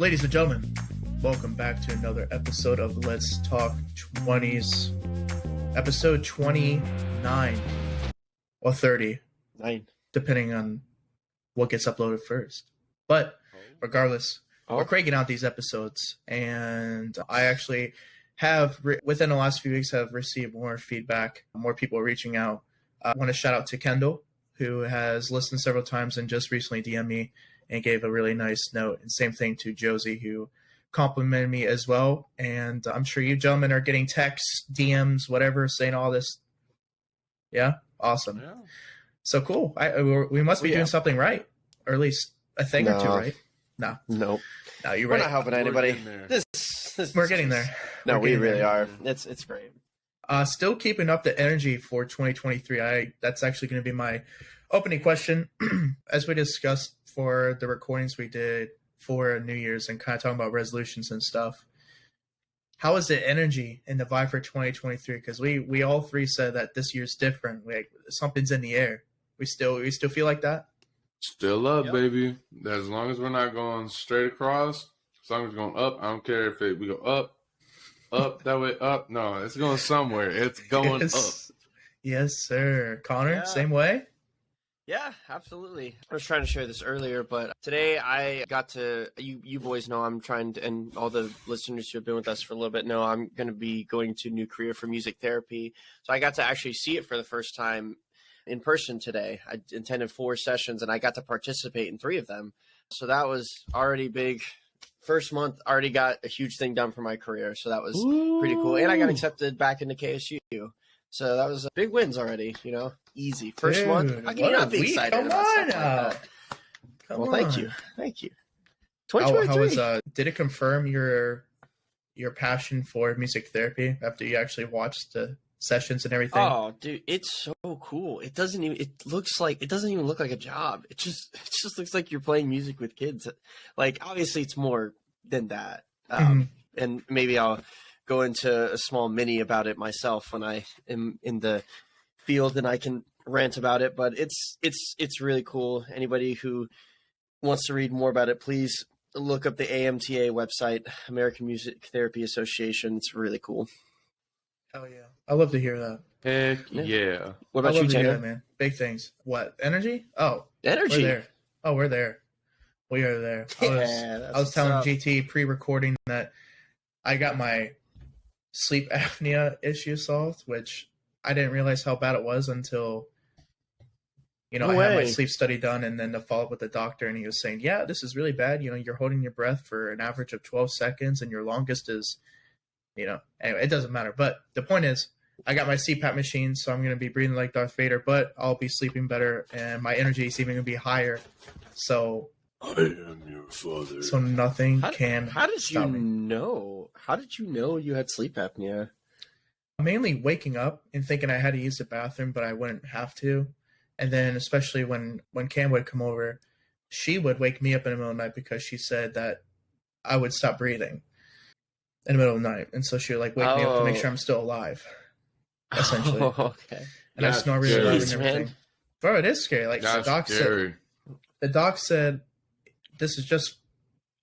Ladies and gentlemen, welcome back to another episode of Let's Talk 20s, episode 29 or 30, 9. depending on what gets uploaded first. But regardless, we're cranking out these episodes, and I actually have, within the last few weeks, have received more feedback, more people reaching out. I want to shout out to Kendall, who has listened several times and just recently DM'd me and gave a really nice note. And same thing to Josie, who complimented me as well. And I'm sure you gentlemen are getting texts, DMs, whatever, saying all this. Yeah? Awesome. Yeah. So cool. We must be doing something right, or at least a thing or two, right? No. Nope. No, you're We're right. not helping anybody. We're getting there. No, we really there. are. It's great. Still keeping up the energy for 2023. That's actually going to be my opening question. As we discussed for the recordings we did for New Year's and kind of talking about resolutions and stuff, how is the energy and the vibe for 2023? Because we all three said that this year's different. Something's in the air. We still feel like that. Still up, baby. As long as we're not going straight across, as long as we're going up, I don't care if we go up, that way, up. No, it's going somewhere. It's going up. Yes, sir. Connor, same way? Yeah, absolutely. I was trying to share this earlier, but today I got to, you boys know I'm trying to, and all the listeners who have been with us for a little bit know I'm going to be going to New Career for Music Therapy. So I got to actually see it for the first time in person today. I attended 4 sessions and I got to participate in 3 of them. So that was already big. First month, already got a huge thing done for my career. So that was pretty cool. And I got accepted back into KSU. So that was big wins already, easy. First month. How can you not be excited about something like that? Well, thank you. Thank you. 2023. How was, did it confirm your passion for music therapy after you actually watched the sessions and everything? Oh, dude, it's so cool. It doesn't even look like a job. It just looks like you're playing music with kids. Like, obviously it's more than that. And maybe I'll go into a small mini about it myself when I am in the field and I can rant about it, but it's really cool. Anybody who wants to read more about it, please look up the AMTA website, American Music Therapy Association. It's really cool. Hell yeah. I love to hear that. Heck yeah. What about you, Tanner? Man? Big things. What? Energy? Oh. Energy. We're there. Oh, we're there. We are there. I was telling GT pre-recording that I got my sleep apnea issue solved, which I didn't realize how bad it was until, I had my sleep study done and then the follow-up with the doctor, and he was saying, yeah, this is really bad. You're holding your breath for an average of 12 seconds and your longest is, anyway, it doesn't matter. But the point is, I got my CPAP machine, so I'm going to be breathing like Darth Vader, but I'll be sleeping better and my energy is even going to be higher. So I am your father. So nothing can How did stop you me. know? How did you know you had sleep apnea? Mainly waking up and thinking I had to use the bathroom, but I wouldn't have to. And then especially when Cam would come over, she would wake me up in the middle of the night because she said that I would stop breathing in the middle of the night. And so she would wake me up to make sure I'm still alive, essentially. Okay. And I snore really loud and Jeez, everything. man. Bro, it is scary. Like That's the doc said, this is just,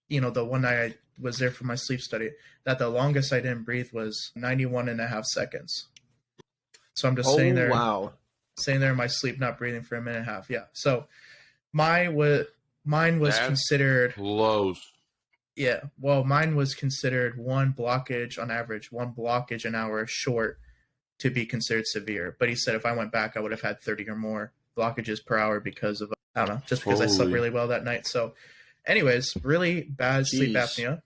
the one night I was there for my sleep study, that the longest I didn't breathe was 91.5 seconds. So I'm just sitting there in my sleep, not breathing for a minute and a half. Yeah. So mine was considered close. Yeah. Well, mine was considered one blockage an hour short to be considered severe. But he said if I went back, I would have had 30 or more blockages per hour because of, I don't know, just because I slept really well that night. So anyways, really bad sleep apnea,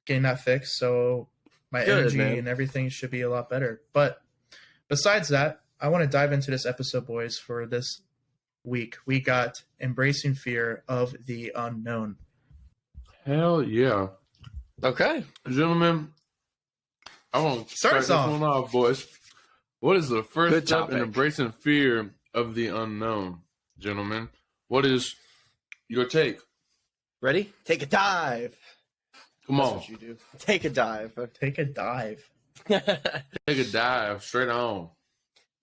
getting that fixed. So my energy and everything should be a lot better. But besides that, I want to dive into this episode, boys, for this week. We got Embracing Fear of the Unknown. Hell yeah. Okay. Gentlemen, I want to start this one off, boys. What is the first step in embracing fear of the unknown, gentlemen? What is your take? Ready? Take a dive. Come on. That's what you do. Take a dive. Take a dive. Take a dive straight on.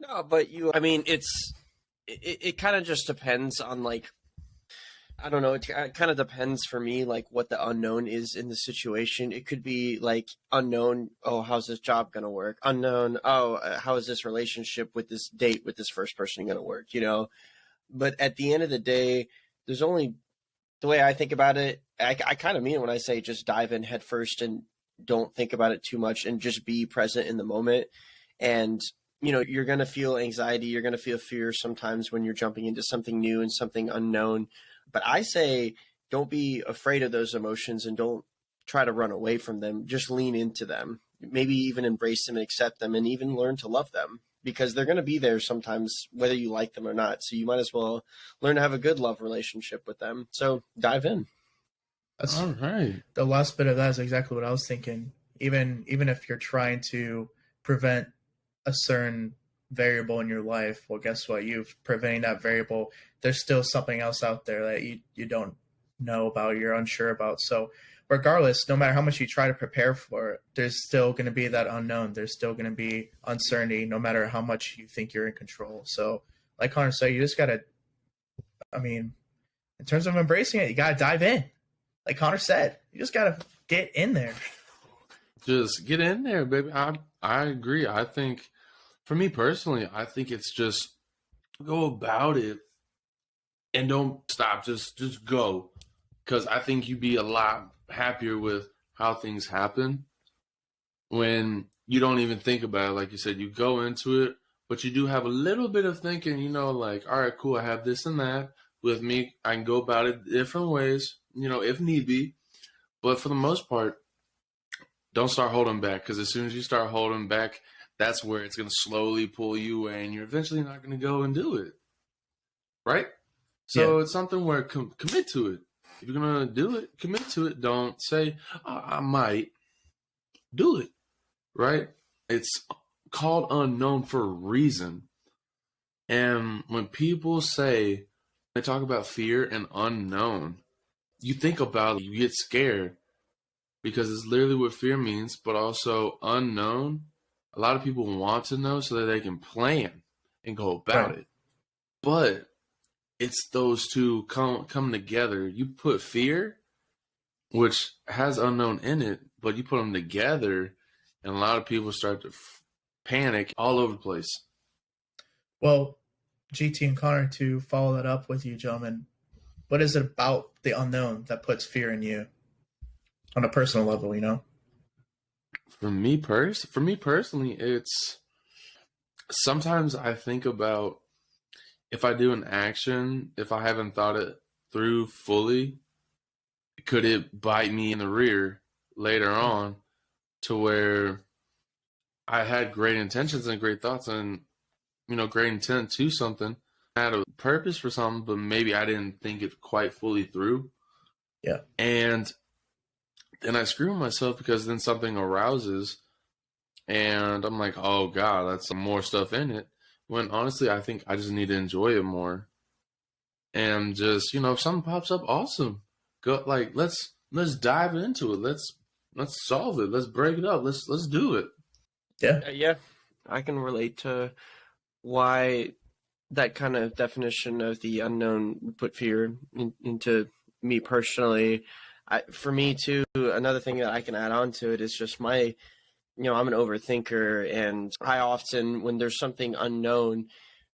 No, but it kind of just depends on, like, I don't know. It kind of depends for me, like what the unknown is in the situation. It could be like unknown. Oh, how's this job going to work? Unknown. Oh, how is this relationship with this date with this first person going to work? You know, but at the end of the day, there's only the way I think about it. I kind of mean it when I say just dive in head first and don't think about it too much and just be present in the moment. And you know, you're going to feel anxiety. You're going to feel fear sometimes when you're jumping into something new and something unknown. But I say, don't be afraid of those emotions and don't try to run away from them. Just lean into them, maybe even embrace them and accept them and even learn to love them because they're going to be there sometimes, whether you like them or not. So you might as well learn to have a good love relationship with them. So dive in. That's all right. The last bit of that is exactly what I was thinking. Even if you're trying to prevent a certain variable in your life, well, guess what? You've preventing that variable. There's still something else out there that you don't know about, you're unsure about. So regardless, no matter how much you try to prepare for it, there's still going to be that unknown. There's still going to be uncertainty, no matter how much you think you're in control. So like Connor said, you just got to, I mean, in terms of embracing it, you got to dive in. Like Connor said, you just got to get in there. Just get in there, baby. I agree. I think, for me personally, I think it's just go about it and don't stop. Just go. Because I think you'd be a lot happier with how things happen when you don't even think about it. Like you said, you go into it, but you do have a little bit of thinking, you know, like, all right, cool, I have this and that with me. I can go about it different ways, you know, if need be. But for the most part, don't start holding back, because as soon as you start holding back, that's where it's going to slowly pull you away, and you're eventually not going to go and do it. Right? So It's something where commit to it. If you're going to do it, commit to it. Don't say, I might. Do it. Right? It's called unknown for a reason. And when people say, they talk about fear and unknown, you think about it, you get scared. Because it's literally what fear means, but also unknown. A lot of people want to know so that they can plan and go about it. But it's those two come together. You put fear, which has unknown in it, but you put them together, and a lot of people start to panic all over the place. Well, GT and Connor, to follow that up with you, gentlemen, what is it about the unknown that puts fear in you? On a personal level, you know? For me personally, it's sometimes I think about if I do an action, if I haven't thought it through fully, could it bite me in the rear later on to where I had great intentions and great thoughts and, you know, great intent to something. I had a purpose for something, but maybe I didn't think it quite fully through. Yeah. And then I screw myself because then something arouses and I'm like, oh God, that's some more stuff in it. When honestly, I think I just need to enjoy it more. And just, you know, if something pops up, awesome. Go, like, let's dive into it. Let's solve it. Let's break it up. Let's do it. Yeah. Yeah. I can relate to why that kind of definition of the unknown would put fear into me personally. For me too, another thing that I can add on to it is just my, you know, I'm an overthinker, and I often, when there's something unknown,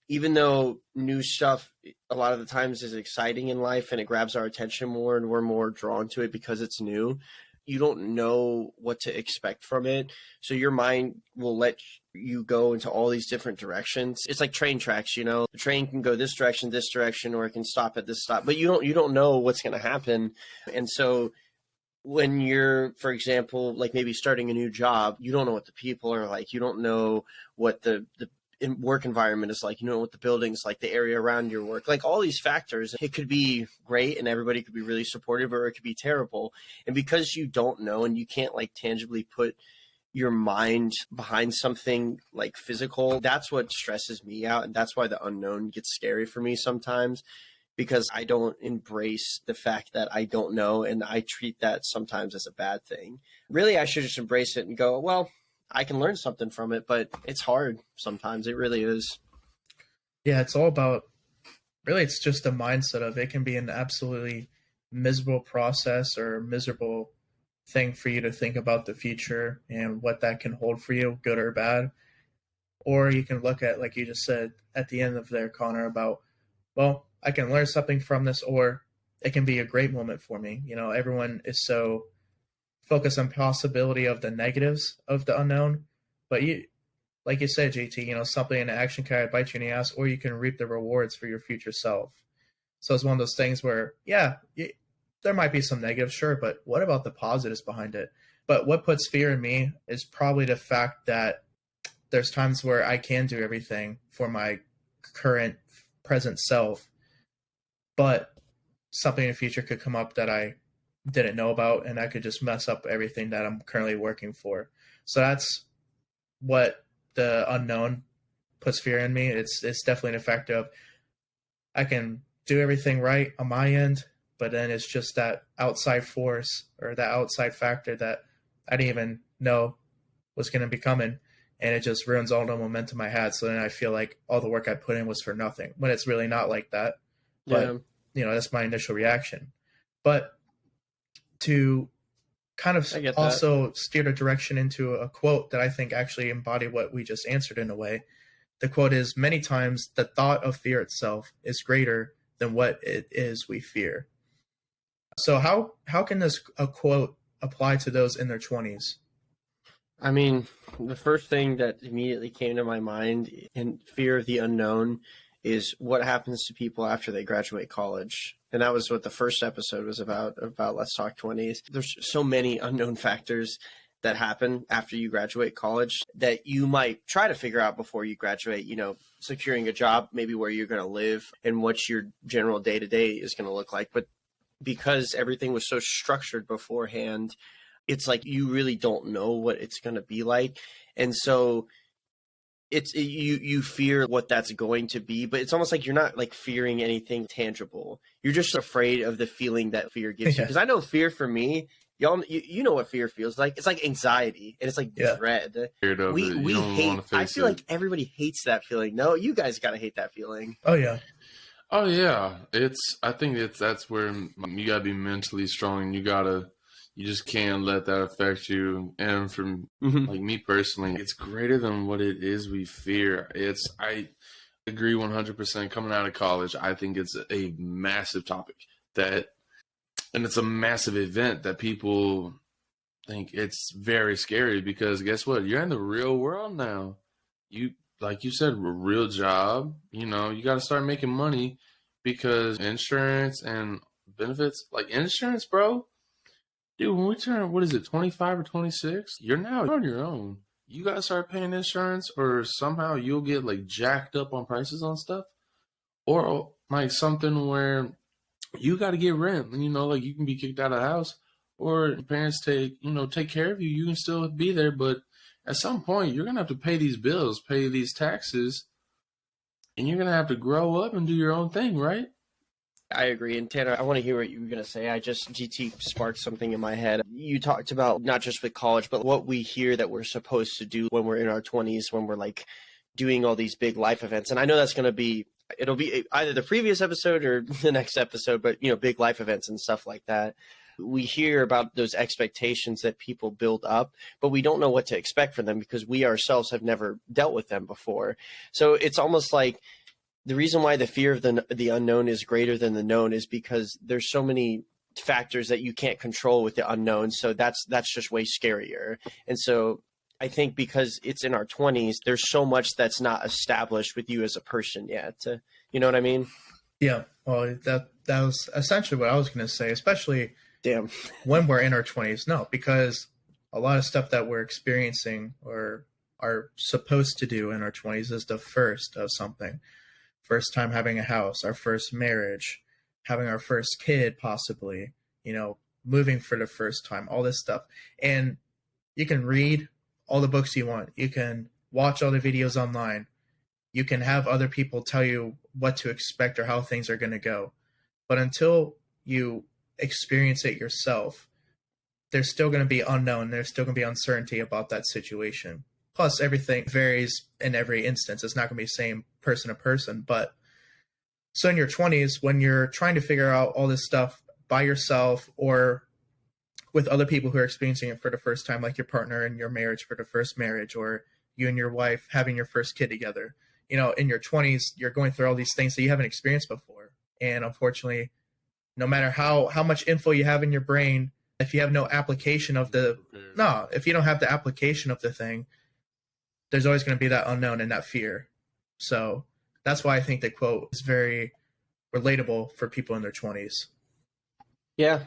even though new stuff a lot of the times is exciting in life and it grabs our attention more and we're more drawn to it because it's new, you don't know what to expect from it. So your mind will let you go into all these different directions. It's like train tracks, you know, the train can go this direction, or it can stop at this stop, but you don't know what's going to happen. And so when you're, for example, like maybe starting a new job, you don't know what the people are like. You don't know what the work environment is like. You know what the building's like, the area around your work, like all these factors. It could be great and everybody could be really supportive, or it could be terrible. And because you don't know and you can't like tangibly put your mind behind something like physical, that's what stresses me out. And that's why the unknown gets scary for me sometimes, because I don't embrace the fact that I don't know, and I treat that sometimes as a bad thing. Really, I should just embrace it and go, well, I can learn something from it, but it's hard sometimes. It really is. Yeah, it's all about really it's just a mindset of it can be an absolutely miserable process or miserable thing for you to think about the future and what that can hold for you, good or bad. Or you can look at, like you just said at the end of there, Connor, about, well, I can learn something from this, or it can be a great moment for me. You know, everyone is so focused on possibility of the negatives of the unknown, but you, like you said, JT, you know, something in action can bite you in the ass, or you can reap the rewards for your future self. So it's one of those things where, yeah, there might be some negatives, sure, but what about the positives behind it? But what puts fear in me is probably the fact that there's times where I can do everything for my current present self, but something in the future could come up that I didn't know about, and I could just mess up everything that I'm currently working for. So that's what the unknown puts fear in me. It's definitely an effect of I can do everything right on my end, but then it's just that outside force or that outside factor that I didn't even know was going to be coming, and it just ruins all the momentum I had. So then I feel like all the work I put in was for nothing, when it's really not like that. But, you know, that's my initial reaction. But to kind of also steer the direction into a quote that I think actually embodied what we just answered in a way. The quote is, many times the thought of fear itself is greater than what it is we fear. So how can this a quote apply to those in their 20s? I mean, the first thing that immediately came to my mind in fear of the unknown is what happens to people after they graduate college. And that was what the first episode was about Let's Talk 20s. There's so many unknown factors that happen after you graduate college that you might try to figure out before you graduate, you know, securing a job, maybe where you're going to live and what your general day-to-day is going to look like. But because everything was so structured beforehand, it's like you really don't know what it's going to be like. And so you fear what that's going to be, but it's almost like you're not like fearing anything tangible. You're just afraid of the feeling that fear gives you. Because I know fear for me, y'all, you know what fear feels like. It's like anxiety, and it's like dread. We hate. I feel like everybody hates that feeling. No, you guys gotta hate that feeling. Oh yeah. Oh yeah. I think that's where you gotta be mentally strong. You just can't let that affect you. And from like me personally, it's greater than what it is we fear. I agree 100%. Coming out of college, I think it's a massive topic and it's a massive event that people think it's very scary, because guess what? You're in the real world now. Like you said, a real job, you know, you got to start making money, because insurance and benefits, like insurance, bro. Dude, when we turn, 25 or 26? You're now on your own. You got to start paying insurance, or somehow you'll get like jacked up on prices on stuff. Or like something where you got to get rent, you know, like you can be kicked out of the house, or your parents take care of you. You can still be there, but at some point you're going to have to pay these bills, pay these taxes, and you're going to have to grow up and do your own thing, right? I agree. And Tanner, I want to hear what you were going to say. GT sparked something in my head. You talked about not just with college, but what we hear that we're supposed to do when we're in our 20s, when we're like doing all these big life events. And I know that's going to be, it'll be either the previous episode or the next episode, but you know, big life events and stuff like that. We hear about those expectations that people build up, but we don't know what to expect from them because we ourselves have never dealt with them before. So it's almost like the reason why the fear of the unknown is greater than the known is because there's so many factors that you can't control with the unknown. So that's just way scarier. And so I think because it's in our 20s, there's so much that's not established with you as a person yet. You know what I mean? Yeah. Well, that was essentially what I was going to say, especially when we're in our 20s. No, because a lot of stuff that we're experiencing or are supposed to do in our 20s is the first of something. First time having a house, our first marriage, having our first kid, possibly, you know, moving for the first time, all this stuff. And you can read all the books you want. You can watch all the videos online. You can have other people tell you what to expect or how things are going to go. But until you experience it yourself, there's still going to be unknown. There's still going to be uncertainty about that situation. Plus, everything varies in every instance. It's not going to be the same person to person. But So in your 20s, when you're trying to figure out all this stuff by yourself or with other people who are experiencing it for the first time, like your partner in your marriage for the first marriage, or you and your wife having your first kid together, in your 20s, you're going through all these things that you haven't experienced before. And unfortunately, no matter how much info you have in your brain, if you have no application of if you don't have the application of the thing, there's always going to be that unknown and that fear. So that's why I think the quote is very relatable for people in their 20s. Yeah,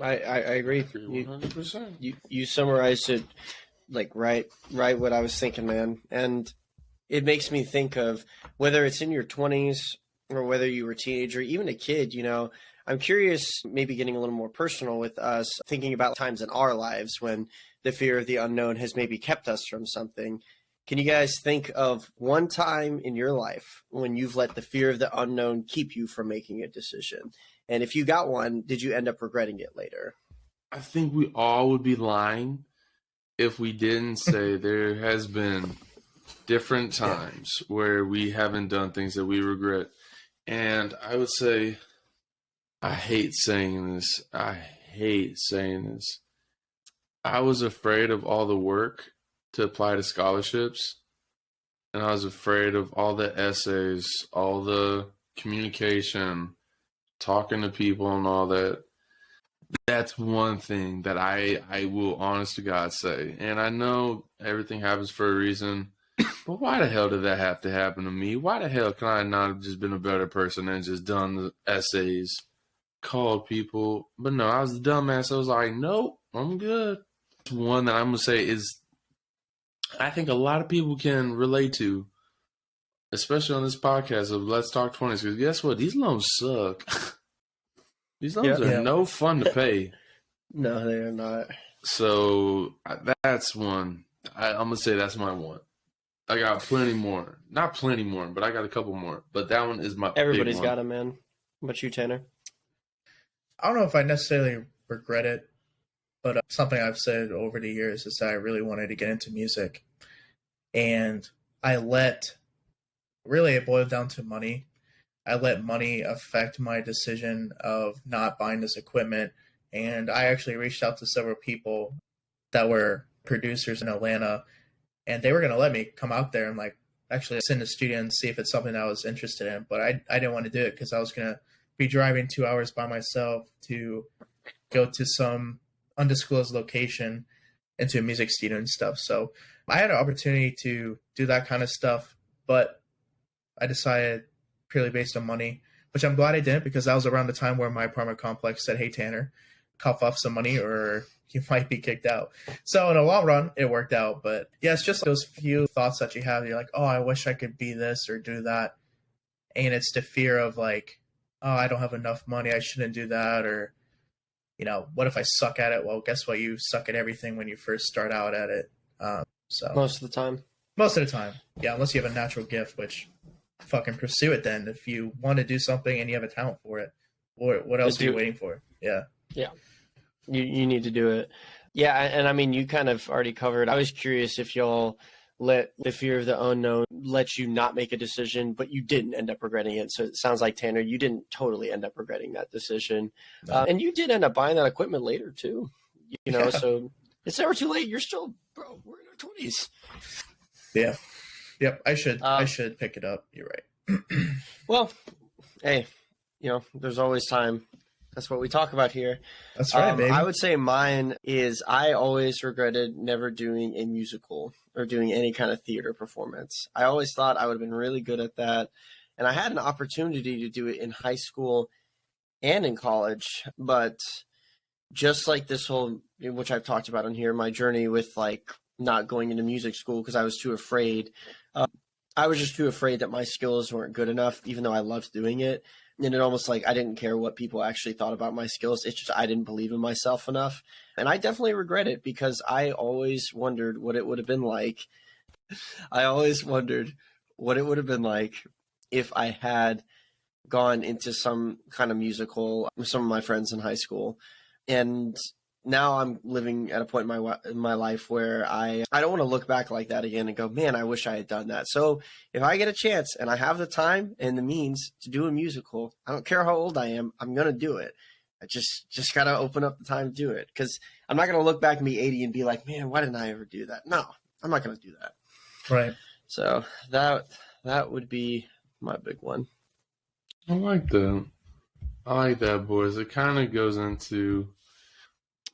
I agree. 100%. You summarized it like right what I was thinking, man. And it makes me think of whether it's in your 20s or whether you were a teenager, even a kid, I'm curious, maybe getting a little more personal with us, thinking about times in our lives when the fear of the unknown has maybe kept us from something. Can you guys think of one time in your life when you've let the fear of the unknown keep you from making a decision? And if you got one, did you end up regretting it later? I think we all would be lying if we didn't say there has been different times where we haven't done things that we regret. And I would say, I hate saying this. I was afraid of all the work to apply to scholarships, and I was afraid of all the essays, all the communication, talking to people and all that. That's one thing that I will honest to God say. And I know everything happens for a reason, but why the hell did that have to happen to me? Why the hell can I not have just been a better person and just done the essays, called people? But no, I was the dumbass. I was like, nope, I'm good. One that I'm going to say is, I think a lot of people can relate to, especially on this podcast of Let's Talk 20s, because guess what? These loans suck. These loans are no fun to pay. No, they are not. So that's one. I'm going to say that's my one. I got plenty more. Not plenty more, but I got a couple more. But that one is my Everybody's big one. got them, man. What about you, Tanner? I don't know if I necessarily regret it, but something I've said over the years is that I really wanted to get into music. And it boiled down to money. I let money affect my decision of not buying this equipment. And I actually reached out to several people that were producers in Atlanta, and they were going to let me come out there and actually sit in the studio and see if it's something I was interested in. But I didn't want to do it because I was going to be driving 2 hours by myself to go to some undisclosed location into a music studio and stuff. So I had an opportunity to do that kind of stuff, but I decided purely based on money, which I'm glad I didn't, because that was around the time where my apartment complex said, hey, Tanner, cough up some money or you might be kicked out. So in the long run, it worked out. But yeah, it's just those few thoughts that you have. You're like, oh, I wish I could be this or do that. And it's the fear of oh, I don't have enough money, I shouldn't do that. Or, what if I suck at it? Well, guess what? You suck at everything when you first start out at it. So most of the time. Yeah, unless you have a natural gift, which fucking pursue it then. If you want to do something and you have a talent for it, what else are you waiting for? Yeah. You need to do it. Yeah, and I mean, you kind of already covered. I was curious if y'all let the fear of the unknown let you not make a decision, but you didn't end up regretting it. So it sounds like, Tanner, you didn't totally end up regretting that decision. No. And you did end up buying that equipment later too, so it's never too late. You're still, bro, we're in our 20s. Yeah. Yep. I should pick it up. You're right. Well, hey, there's always time. That's what we talk about here. That's right, baby. I would say mine is I always regretted never doing a musical or doing any kind of theater performance. I always thought I would have been really good at that. And I had an opportunity to do it in high school and in college. But just like this whole, which I've talked about on here, my journey with not going into music school because I was too afraid. I was just too afraid that my skills weren't good enough, even though I loved doing it. And it almost I didn't care what people actually thought about my skills. It's just I didn't believe in myself enough. And I definitely regret it because I always wondered what it would have been like. I always wondered what it would have been like if I had gone into some kind of musical with some of my friends in high school. And now I'm living at a point in my life where I don't want to look back like that again and go, man, I wish I had done that. So if I get a chance and I have the time and the means to do a musical, I don't care how old I am, I'm going to do it. I just got to open up the time to do it, because I'm not going to look back and be 80 and be like, man, why didn't I ever do that? No, I'm not going to do that. Right. So that would be my big one. I like that, boys. It kind of goes into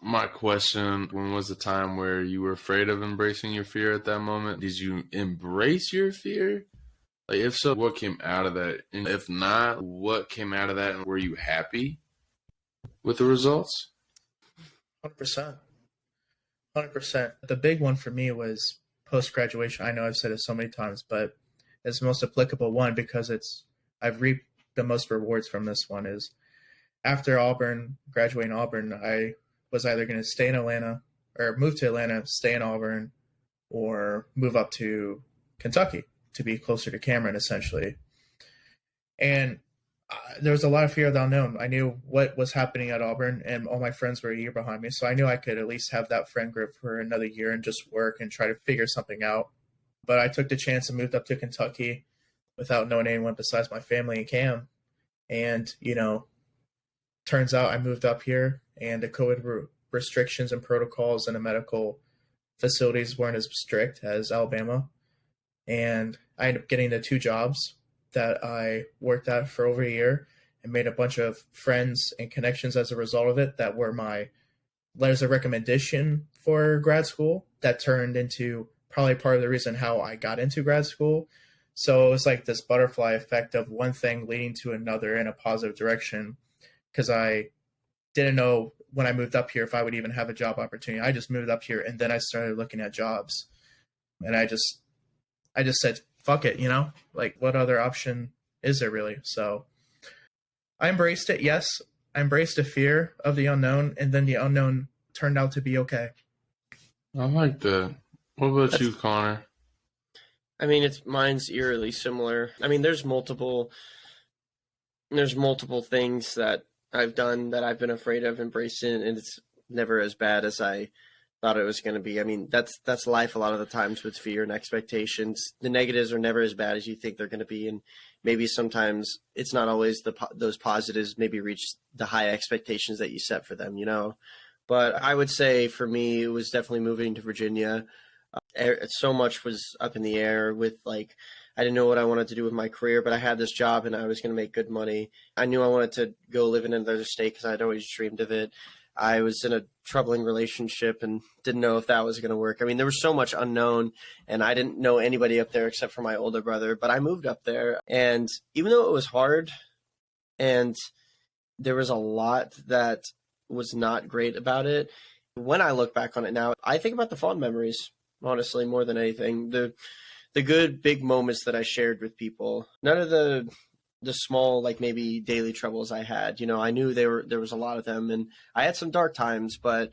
my question. When was the time where you were afraid of embracing your fear at that moment? Did you embrace your fear? Like, if so, what came out of that? And if not, what came out of that? And were you happy with the results? 100%. 100%. The big one for me was post-graduation. I know I've said it so many times, but it's the most applicable one because I've reaped the most rewards from this one. Is after graduating Auburn, I was either going to stay in Atlanta or move to Atlanta, stay in Auburn, or move up to Kentucky to be closer to Cameron, essentially. And there was a lot of fear of the unknown. I knew what was happening at Auburn, and all my friends were a year behind me. So I knew I could at least have that friend group for another year and just work and try to figure something out. But I took the chance and moved up to Kentucky without knowing anyone besides my family and Cam. And, turns out I moved up here and the COVID restrictions and protocols in the medical facilities weren't as strict as Alabama. And I ended up getting the 2 jobs that I worked at for over a year and made a bunch of friends and connections as a result of it that were my letters of recommendation for grad school that turned into probably part of the reason how I got into grad school. So it was like this butterfly effect of one thing leading to another in a positive direction, because I didn't know when I moved up here if I would even have a job opportunity. I just moved up here and then I started looking at jobs, and I just said, fuck it, like what other option is there really? So I embraced it. Yes, I embraced the fear of the unknown, and then the unknown turned out to be okay. I like that. What about you, Connor? I mean, mine's eerily similar. I mean, there's multiple things that I've done that I've been afraid of embracing, and it's never as bad as I thought it was going to be. I mean, that's life a lot of the times with fear and expectations. The negatives are never as bad as you think they're going to be, and maybe sometimes it's not always those positives maybe reach the high expectations that you set for them, But I would say for me, it was definitely moving to Virginia. So much was up in the air with I didn't know what I wanted to do with my career, but I had this job and I was going to make good money. I knew I wanted to go live in another state because I'd always dreamed of it. I was in a troubling relationship and didn't know if that was going to work. I mean, there was so much unknown, and I didn't know anybody up there except for my older brother, but I moved up there. And even though it was hard and there was a lot that was not great about it, when I look back on it now, I think about the fond memories, honestly, more than anything. The good big moments that I shared with people. None of the small, maybe daily troubles I had. I knew there was a lot of them, and I had some dark times, but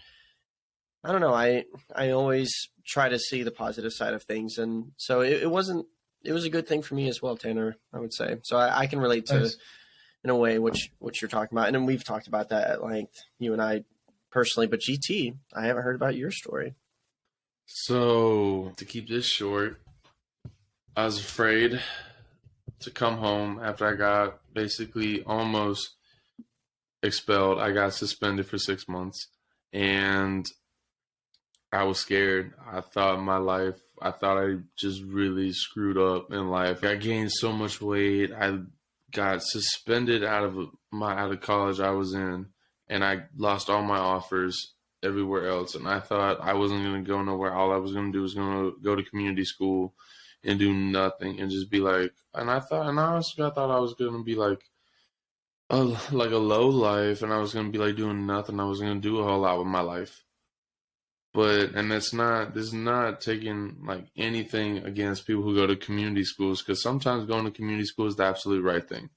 I don't know. I always try to see the positive side of things, and so it was a good thing for me as well, Tanner, I would say. So I can relate to, in a way, what you're talking about, and then we've talked about that at length, you and I personally. But GT, I haven't heard about your story. So to keep this short, I was afraid to come home after I got basically almost expelled. I got suspended for 6 months, and I was scared. I thought I just really screwed up in life. I gained so much weight. I got suspended out of college I was in, and I lost all my offers everywhere else. And I thought I wasn't going to go nowhere. All I was going to do was going to go to community school and do nothing and just be like, and honestly, I thought I was going to be like a low life, and I was going to be doing nothing. I was going to do a whole lot with my life. But, and this is not taking anything against people who go to community schools, because sometimes going to community school is the absolute right thing.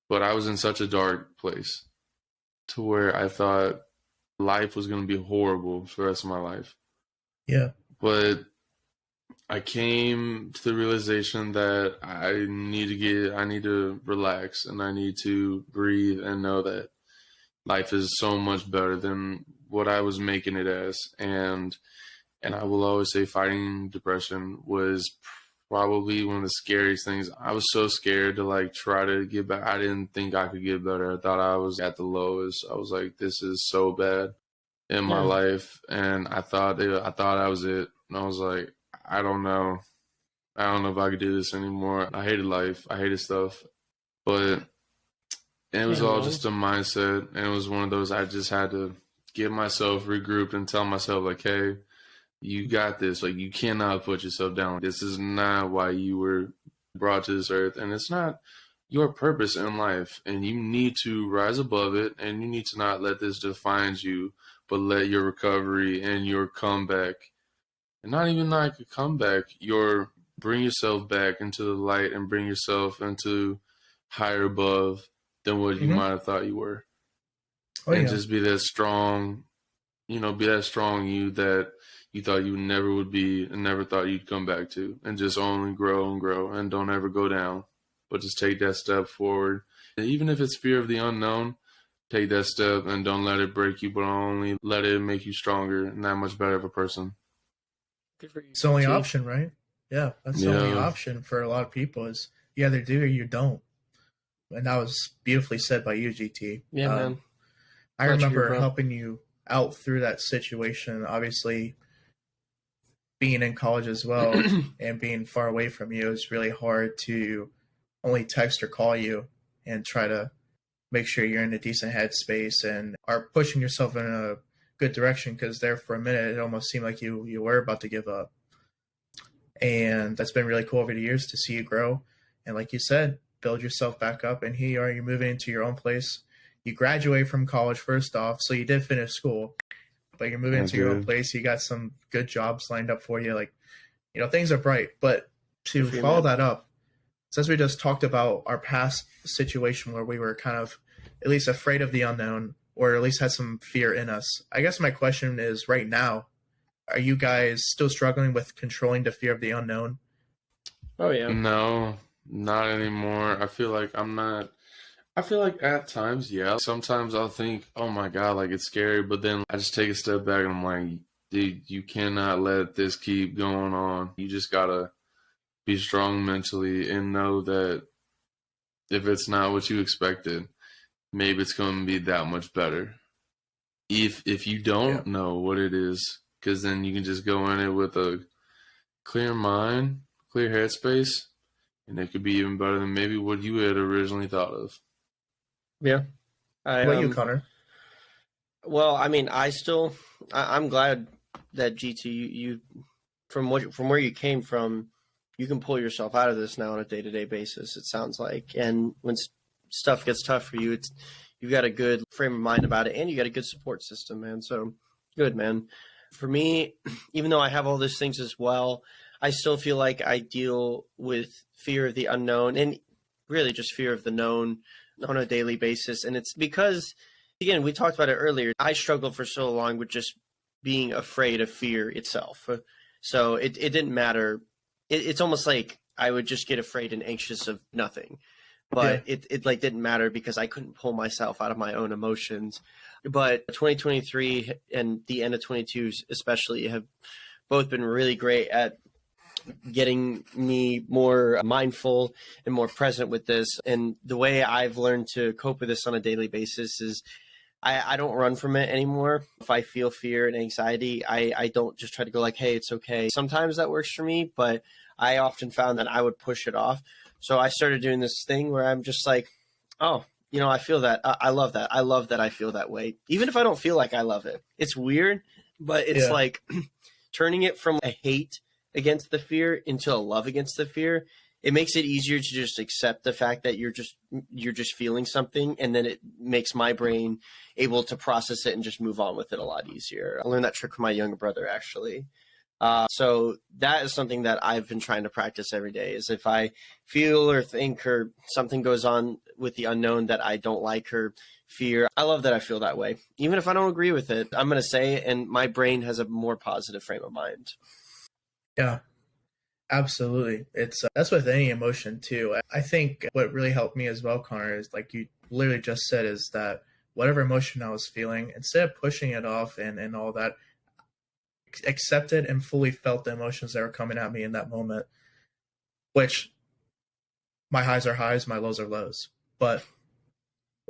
But I was in such a dark place to where I thought life was going to be horrible for the rest of my life. Yeah. But I came to the realization that I need to relax, and I need to breathe and know that life is so much better than what I was making it as. And I will always say fighting depression was probably one of the scariest things. I was so scared to like try to get back. I didn't think I could get better. I thought I was at the lowest. I was like, this is so bad in my life. And I thought I was it. And I was like, I don't know. I don't know if I could do this anymore. I hated life. I hated stuff. But it was all just a mindset. And it was one of those, I just had to get myself regrouped and tell myself like, hey, you got this. Like, you cannot put yourself down. This is not why you were brought to this earth. And it's not your purpose in life. And you need to rise above it. And you need to not let this define you, but let your recovery and your comeback, and not even like a comeback, your bring yourself back into the light and bring yourself into higher above than what you might have thought you were. And just be that strong, be that strong you that you thought you never would be and never thought you'd come back to, and just only grow and grow and don't ever go down, but just take that step forward. And even if it's fear of the unknown, take that step and don't let it break you, but only let it make you stronger and that much better of a person. Good for you. It's the only option, right? Yeah, that's the only option for a lot of people is you either do or you don't. And that was beautifully said by you, GT. Yeah, man. I remember helping you out through that situation. Obviously, being in college as well and being far away from you, it's really hard to only text or call you and try to make sure you're in a decent headspace and are pushing yourself in a good direction, because there for a minute it almost seemed like you were about to give up. And that's been really cool over the years to see you grow. And like you said, build yourself back up. And here you are, you're moving into your own place. You graduate from college first off, so you did finish school, but you're moving into your own place. You got some good jobs lined up for you. Like, things are bright. But to follow that up, since we just talked about our past situation where we were kind of at least afraid of the unknown, or at least had some fear in us, I guess my question is right now, are you guys still struggling with controlling the fear of the unknown? Oh, yeah. No, not anymore. I feel like at times, yeah. Sometimes I'll think, oh my God, like it's scary. But then I just take a step back and I'm like, dude, you cannot let this keep going on. You just gotta be strong mentally and know that if it's not what you expected, maybe it's going to be that much better. If you don't know what it is, because then you can just go in it with a clear mind, clear headspace, and it could be even better than maybe what you had originally thought of. Yeah. What about you, Connor? Well, I mean, I'm glad that GT, you from where you came from, you can pull yourself out of this now on a day-to-day basis, it sounds like. And when stuff gets tough for you, you've got a good frame of mind about it, and you got a good support system, man. So good, man. For me, even though I have all these things as well, I still feel like I deal with fear of the unknown and really just fear of the known on a daily basis. And it's because, again, we talked about it earlier, I struggled for so long with just being afraid of fear itself. So it didn't matter. It's almost like I would just get afraid and anxious of nothing. But it like didn't matter because I couldn't pull myself out of my own emotions. But 2023 and the end of 22 especially have both been really great at getting me more mindful and more present with this. And the way I've learned to cope with this on a daily basis is I don't run from it anymore. If I feel fear and anxiety, I don't just try to go like, hey, it's okay. Sometimes that works for me, but I often found that I would push it off. So I started doing this thing where I'm just like, oh, I feel that. I love that. I love that I feel that way. Even if I don't feel like I love it. It's weird, but it's like turning it from a hate against the fear into a love against the fear. It makes it easier to just accept the fact that you're just feeling something, and then it makes my brain able to process it and just move on with it a lot easier. I learned that trick from my younger brother, actually. So that is something that I've been trying to practice every day, is if I feel or think or something goes on with the unknown that I don't like or fear, I love that I feel that way. Even if I don't agree with it, I'm going to say it, and my brain has a more positive frame of mind. Yeah, absolutely. It's that's with any emotion too. I think what really helped me as well, Connor, is like you literally just said, is that whatever emotion I was feeling, instead of pushing it off and all that, accepted and fully felt the emotions that were coming at me in that moment, which my highs are highs, my lows are lows. But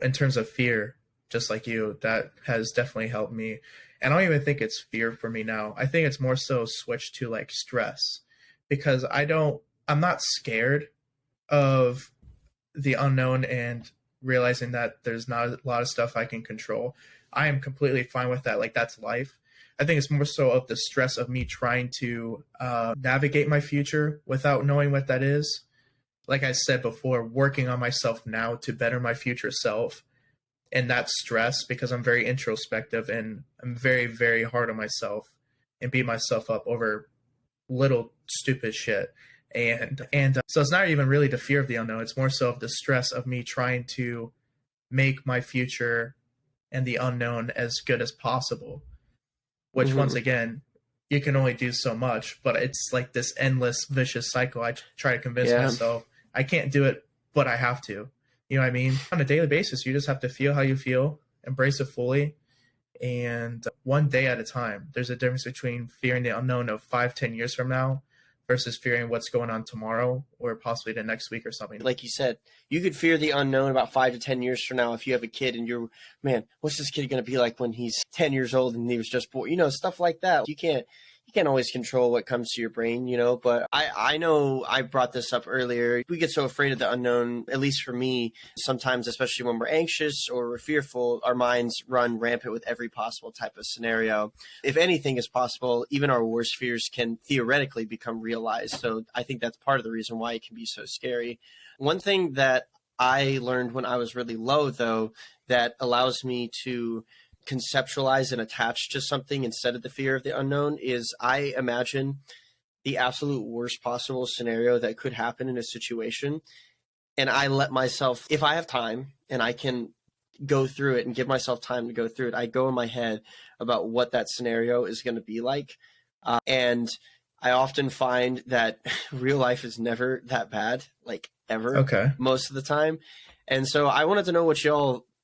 in terms of fear, just like you, that has definitely helped me. And I don't even think it's fear for me now. I think it's more so switched to like stress, because I'm not scared of the unknown and realizing that there's not a lot of stuff I can control. I am completely fine with that. Like, that's life. I think it's more so of the stress of me trying to navigate my future without knowing what that is. Like I said before, working on myself now to better my future self. And that stress, because I'm very introspective and I'm very, very hard on myself and beat myself up over little stupid shit. And so it's not even really the fear of the unknown. It's more so of the stress of me trying to make my future and the unknown as good as possible, which once again, you can only do so much, but it's like this endless vicious cycle. I try to convince myself I can't do it, but I have to. You know what I mean? On a daily basis, you just have to feel how you feel, embrace it fully, and one day at a time. There's a difference between fearing the unknown of 5-10 years from now versus fearing what's going on tomorrow or possibly the next week or something. Like you said, you could fear the unknown about 5 to 10 years from now if you have a kid and you're, man, what's this kid going to be like when he's 10 years old and he was just born? You know, stuff like that. You can't always control what comes to your brain, you know, but I know I brought this up earlier. We get so afraid of the unknown, at least for me, sometimes, especially when we're anxious or we're fearful, our minds run rampant with every possible type of scenario. If anything is possible, even our worst fears can theoretically become realized. So I think that's part of the reason why it can be so scary. One thing that I learned when I was really low, though, that allows me to conceptualize and attach to something instead of the fear of the unknown is I imagine the absolute worst possible scenario that could happen in a situation. And I let myself, if I have time and I can go through it and give myself time to go through it, I go in my head about what that scenario is going to be like. And I often find that real life is never that bad, like ever, most of the time. And so I wanted to know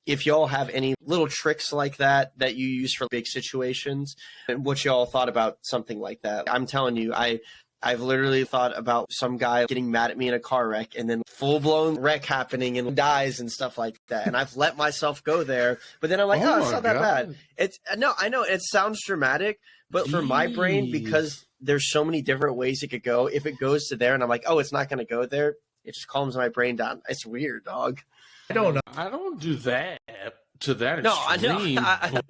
if y'all have any little tricks like that you use for big situations and what y'all thought about something like that. I'm telling you, I've literally thought about some guy getting mad at me in a car wreck and then full-blown wreck happening and dies and stuff like that. And I've let myself go there, but then I'm like, oh it's not that bad. I know it sounds dramatic, but for my brain, because there's so many different ways it could go, if it goes to there and I'm like, oh, it's not going to go there, it just calms my brain down. It's weird, dog. I don't know. I don't do that to that extreme. I know.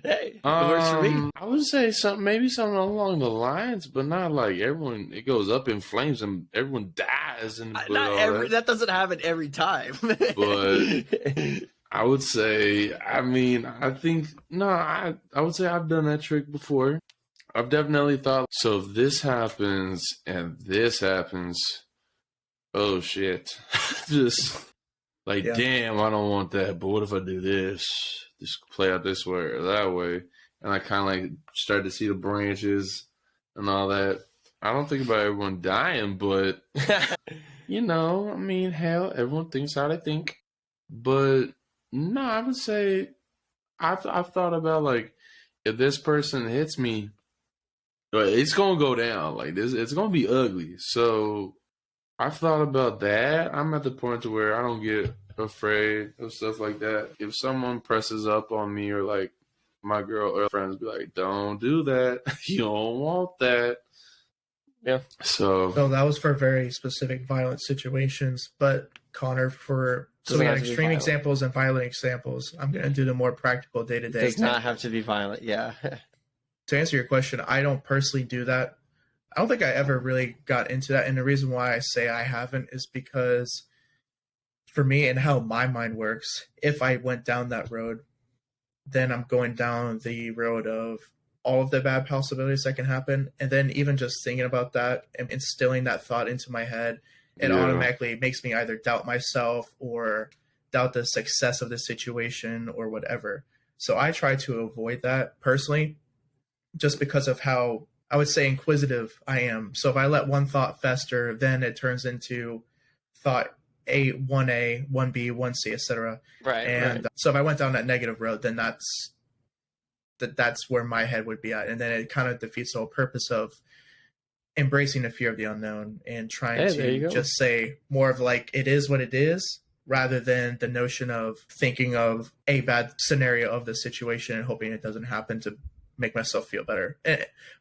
Hey, it works for me. I would say maybe something along the lines, but not like everyone. It goes up in flames and everyone dies. And that doesn't happen every time. But I would say, I would say I've done that trick before. I've definitely thought, so if this happens and this happens, oh shit, just. Like, damn, I don't want that, but what if I do this? Just play out this way or that way. And I kind of like start to see the branches and all that. I don't think about everyone dying, but, you know, I mean, hell, everyone thinks how they think. But, no, I would say I've thought about, like, if this person hits me, it's going to go down. Like, this, it's going to be ugly. So I've thought about that. I'm at the point to where I don't get afraid of stuff like that. If someone presses up on me or like my girl or friends be like, don't do that. You don't want that. Yeah. So that was for very specific violent situations. But Connor, so we got extreme examples and violent examples. I'm going to do the more practical day-to-day. It does not have to be violent. Yeah. To answer your question, I don't personally do that. I don't think I ever really got into that. And the reason why I say I haven't is because for me and how my mind works, if I went down that road, then I'm going down the road of all of the bad possibilities that can happen. And then even just thinking about that and instilling that thought into my head, it automatically makes me either doubt myself or doubt the success of the situation or whatever. So I try to avoid that personally, just because of how, I would say, inquisitive I am. So if I let one thought fester, then it turns into thought a 1A, 1B, 1C, etc. Right. And so if I went down that negative road, then that's where my head would be at, and then it kind of defeats the whole purpose of embracing the fear of the unknown and trying to just say more of like it is what it is, rather than the notion of thinking of a bad scenario of the situation and hoping it doesn't happen to make myself feel better.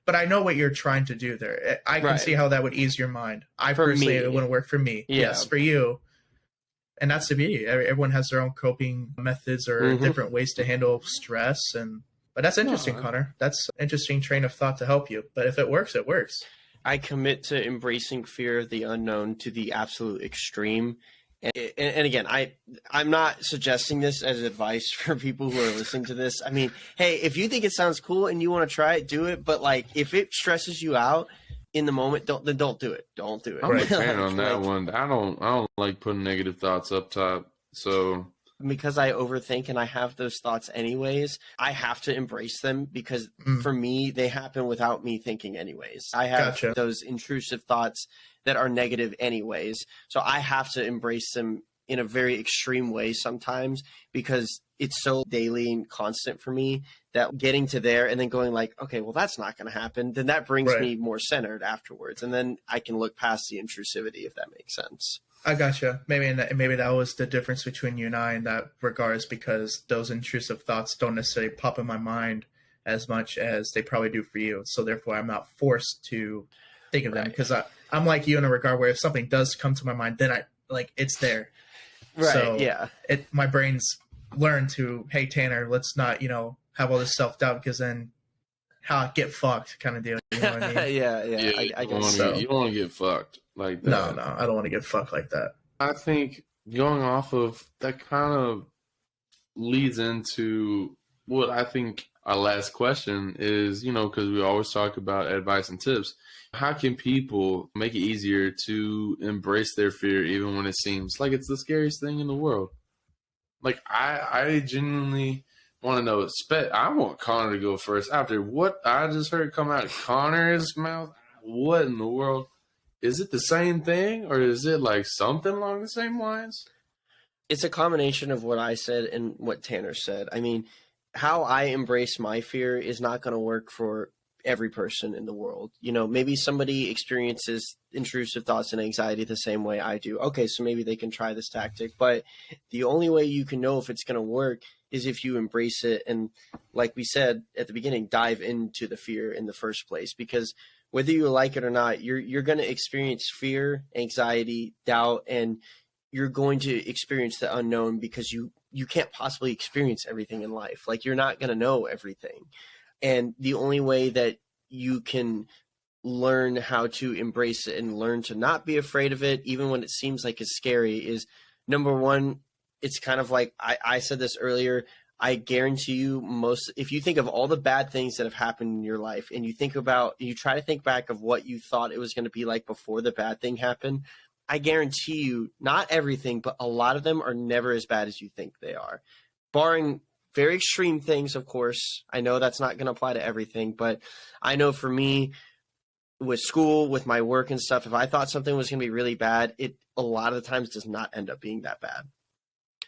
But I know what you're trying to do there. I can see how that would ease your mind. It wouldn't work for me. Yeah. Yes, for you. And that's the beauty. Everyone has their own coping methods or different ways to handle stress. But that's interesting, Connor. That's an interesting train of thought to help you. But if it works, it works. I commit to embracing fear of the unknown to the absolute extreme. And again, I'm not suggesting this as advice for people who are listening to this. I mean, hey, if you think it sounds cool and you want to try it, do it. But like, if it stresses you out in the moment, don't do it. Don't do it. I'm right. On that one. I don't like putting negative thoughts up top. So because I overthink and I have those thoughts anyways, I have to embrace them because for me, they happen without me thinking anyways. I have those intrusive thoughts that are negative anyways. So I have to embrace them in a very extreme way sometimes because it's so daily and constant for me that getting to there and then going like, okay, well, that's not going to happen. Then that brings me more centered afterwards. And then I can look past the intrusivity, if that makes sense. I gotcha. Maybe that was the difference between you and I in that regards, because those intrusive thoughts don't necessarily pop in my mind as much as they probably do for you. So therefore, I'm not forced to think of them because I'm like you in a regard where if something does come to my mind, then it's there. Right. So yeah. My brain's learned to, hey, Tanner, let's not, have all this self-doubt because then get fucked kind of deal. You know what I mean? yeah. I guess so. You don't want to get fucked like that. No, I don't want to get fucked like that. I think going off of that kind of leads into what I think our last question is, because we always talk about advice and tips. How can people make it easier to embrace their fear even when it seems like it's the scariest thing in the world? Like, I genuinely want to know. I want Connor to go first. After what I just heard come out of Connor's mouth, what in the world? Is it the same thing, or is it like something along the same lines? It's a combination of what I said and what Tanner said. I mean, how I embrace my fear is not going to work for every person in the world. Maybe somebody experiences intrusive thoughts and anxiety the same way I do. Okay, so maybe they can try this tactic, but the only way you can know if it's going to work is if you embrace it and, like we said at the beginning, dive into the fear in the first place. Because whether you like it or not, you're going to experience fear, anxiety, doubt, and you're going to experience the unknown because you can't possibly experience everything in life. Like, you're not going to know everything. And the only way that you can learn how to embrace it and learn to not be afraid of it, even when it seems like it's scary, is number one, it's kind of like I said this earlier. I guarantee you if you think of all the bad things that have happened in your life and you try to think back of what you thought it was going to be like before the bad thing happened, I guarantee you not everything, but a lot of them are never as bad as you think they are. Barring very extreme things, of course. I know that's not going to apply to everything, but I know for me, with school, with my work and stuff, if I thought something was going to be really bad, it a lot of the times does not end up being that bad.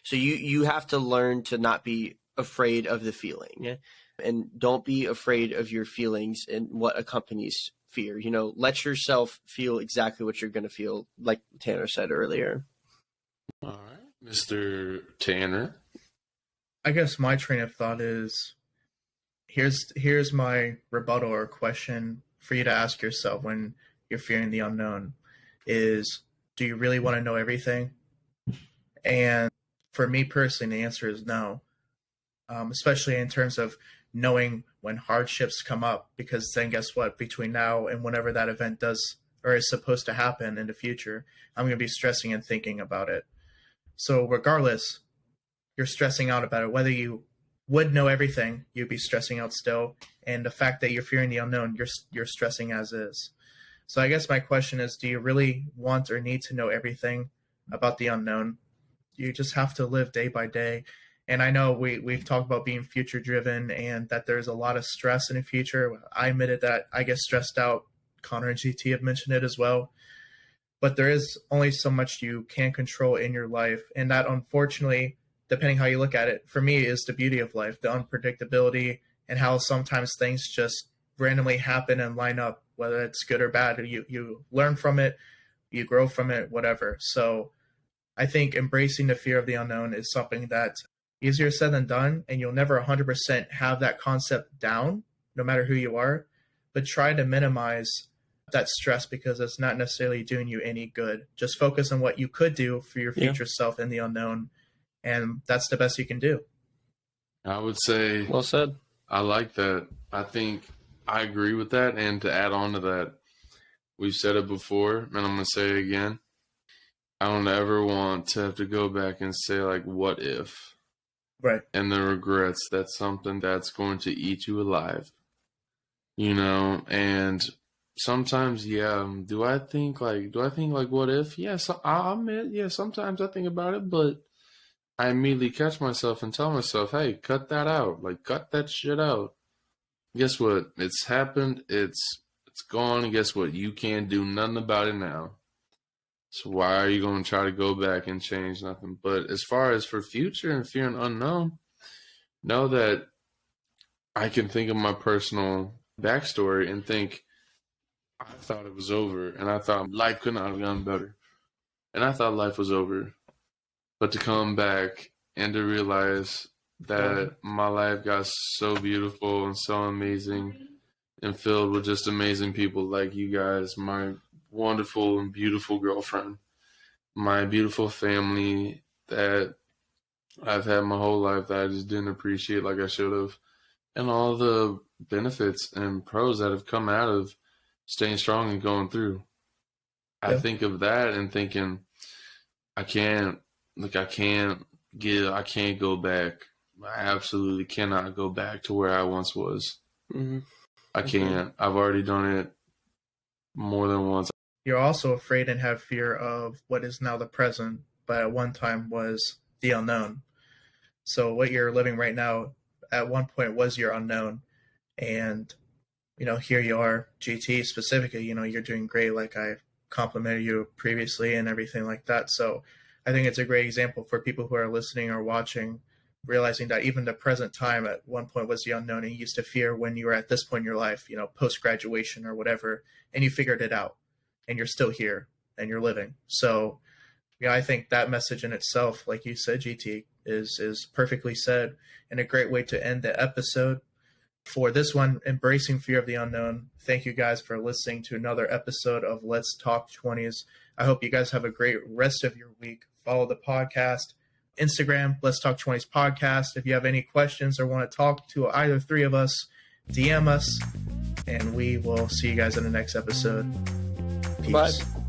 So you have to learn to not be afraid of the feeling, and don't be afraid of your feelings and what accompanies fear. Let yourself feel exactly what you're going to feel, like Tanner said earlier. All right, Mr. Tanner. I guess my train of thought is, here's my rebuttal or question for you to ask yourself when you're fearing the unknown is, do you really want to know everything? And for me personally, the answer is no, especially in terms of knowing when hardships come up, because then guess what? Between now and whenever that event does or is supposed to happen in the future, I'm going to be stressing and thinking about it. So regardless, you're stressing out about it. Whether you would know everything, you'd be stressing out still. And the fact that you're fearing the unknown, you're stressing as is. So I guess my question is, do you really want or need to know everything about the unknown? You just have to live day by day. And I know we've talked about being future driven and that there's a lot of stress in the future. I admitted that I get stressed out. Connor and GT have mentioned it as well. but there is only so much you can control in your life. And that, unfortunately, depending how you look at it, for me, is the beauty of life, the unpredictability, and how sometimes things just randomly happen and line up, whether it's good or bad. You learn from it, you grow from it, whatever. So I think embracing the fear of the unknown is something that's easier said than done, and you'll never 100% have that concept down, no matter who you are, but try to minimize that stress because it's not necessarily doing you any good. Just focus on what you could do for your future self in the unknown, and that's the best you can do. I would say, well said. I like that. I think I agree with that. And to add on to that, we've said it before, and I'm going to say it again. I don't ever want to have to go back and say, like, what if? Right. And the regrets, that's something that's going to eat you alive. You know, and sometimes, do I think like what if? Yes, I'll admit, sometimes I think about it, but I immediately catch myself and tell myself, hey, cut that out. Like, cut that shit out. Guess what? It's happened. It's gone. And guess what? You can't do nothing about it now. So why are you going to try to go back and change nothing? But as far as for future and fear and unknown, know that I can think of my personal backstory and think, I thought it was over, and I thought life could not have gone better. And I thought life was over. But to come back and to realize that my life got so beautiful and so amazing and filled with just amazing people like you guys, my wonderful and beautiful girlfriend, my beautiful family that I've had my whole life that I just didn't appreciate like I should have, and all the benefits and pros that have come out of staying strong and going through. I think of that and thinking, I can't go back. I absolutely cannot go back to where I once was. Mm-hmm. I can't. I've already done it more than once. You're also afraid and have fear of what is now the present, but at one time was the unknown. So what you're living right now at one point was your unknown. And, you know, here you are, GT specifically, you know, you're doing great, like I complimented you previously and everything like that. So I think it's a great example for people who are listening or watching, realizing that even the present time at one point was the unknown, and you used to fear when you were at this point in your life, you know, post-graduation or whatever, and you figured it out, and you're still here, and you're living. So, yeah, I think that message in itself, like you said, GT, is perfectly said, and a great way to end the episode. For this one, Embracing Fear of the Unknown, thank you guys for listening to another episode of Let's Talk 20s. I hope you guys have a great rest of your week. Follow the podcast, Instagram, Let's Talk 20s podcast. If you have any questions or want to talk to either three of us, DM us, and we will see you guys in the next episode. Peace. Bye.